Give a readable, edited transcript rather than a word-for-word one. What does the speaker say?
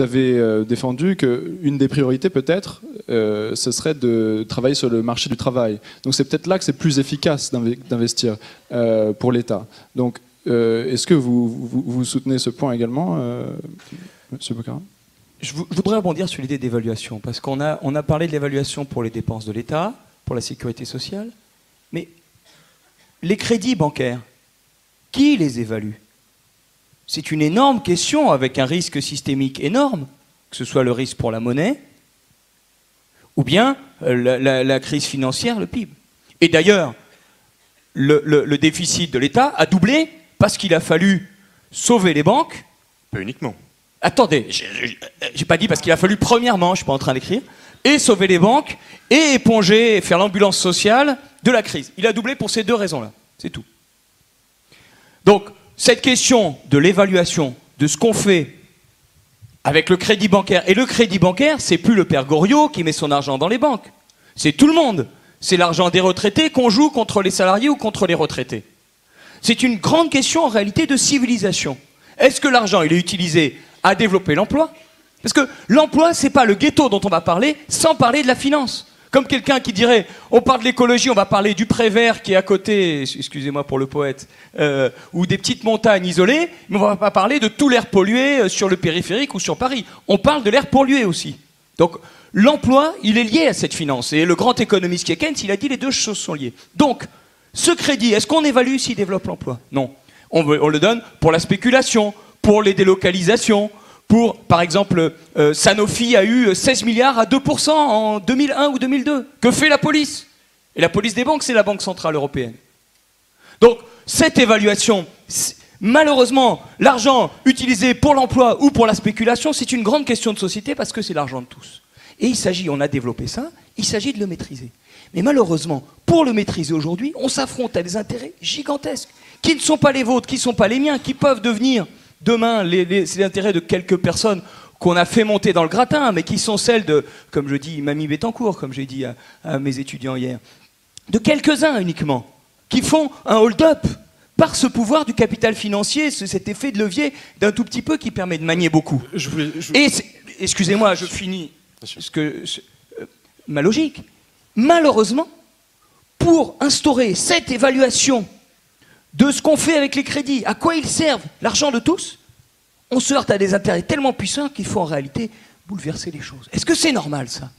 Vous avez défendu qu'une des priorités, peut-être, ce serait de travailler sur le marché du travail. Donc c'est peut-être là que c'est plus efficace d'investir pour l'État. Donc est-ce que vous soutenez ce point également, M. Boccarat? Je voudrais rebondir sur l'idée d'évaluation, parce qu'on a parlé de l'évaluation pour les dépenses de l'État, pour la sécurité sociale, mais les crédits bancaires, qui les évalue? C'est une énorme question avec un risque systémique énorme, que ce soit le risque pour la monnaie, ou bien la crise financière, le PIB. Et d'ailleurs, le déficit de l'État a doublé parce qu'il a fallu sauver les banques. Pas uniquement. Attendez, j'ai pas dit parce qu'il a fallu premièrement, je suis pas en train d'écrire, et sauver les banques, et éponger, faire l'ambulance sociale de la crise. Il a doublé pour ces deux raisons-là, c'est tout. Donc, cette question de l'évaluation de ce qu'on fait avec le crédit bancaire, et le crédit bancaire, c'est plus le père Goriot qui met son argent dans les banques, c'est tout le monde. C'est l'argent des retraités qu'on joue contre les salariés ou contre les retraités. C'est une grande question en réalité de civilisation. Est-ce que l'argent il est utilisé à développer l'emploi? Parce que l'emploi, c'est pas le ghetto dont on va parler sans parler de la finance. Comme quelqu'un qui dirait, on parle de l'écologie, on va parler du Prévert qui est à côté, excusez-moi pour le poète, ou des petites montagnes isolées, mais on va pas parler de tout l'air pollué sur le périphérique ou sur Paris. On parle de l'air pollué aussi. Donc l'emploi, il est lié à cette finance. Et le grand économiste qui est Keynes, il a dit les deux choses sont liées. Donc, ce crédit, est-ce qu'on évalue s'il développe l'emploi? Non. On le donne pour la spéculation, pour les délocalisations, pour, par exemple, Sanofi a eu 16 milliards à 2% en 2001 ou 2002. Que fait la police? Et la police des banques, c'est la Banque Centrale Européenne. Donc, cette évaluation, malheureusement, l'argent utilisé pour l'emploi ou pour la spéculation, c'est une grande question de société parce que c'est l'argent de tous. Et il s'agit, on a développé ça, il s'agit de le maîtriser. Mais malheureusement, pour le maîtriser aujourd'hui, on s'affronte à des intérêts gigantesques, qui ne sont pas les vôtres, qui ne sont pas les miens, qui peuvent devenir demain les intérêts de quelques personnes qu'on a fait monter dans le gratin, mais qui sont celles de, comme je dis, Mamie Bettencourt, comme j'ai dit à mes étudiants hier, de quelques-uns uniquement, qui font un hold-up par ce pouvoir du capital financier, cet effet de levier d'un tout petit peu qui permet de manier beaucoup. Et excusez-moi, je finis ma logique. Malheureusement, pour instaurer cette évaluation de ce qu'on fait avec les crédits, à quoi ils servent, l'argent de tous, on se heurte à des intérêts tellement puissants qu'il faut en réalité bouleverser les choses. Est-ce que c'est normal, ça?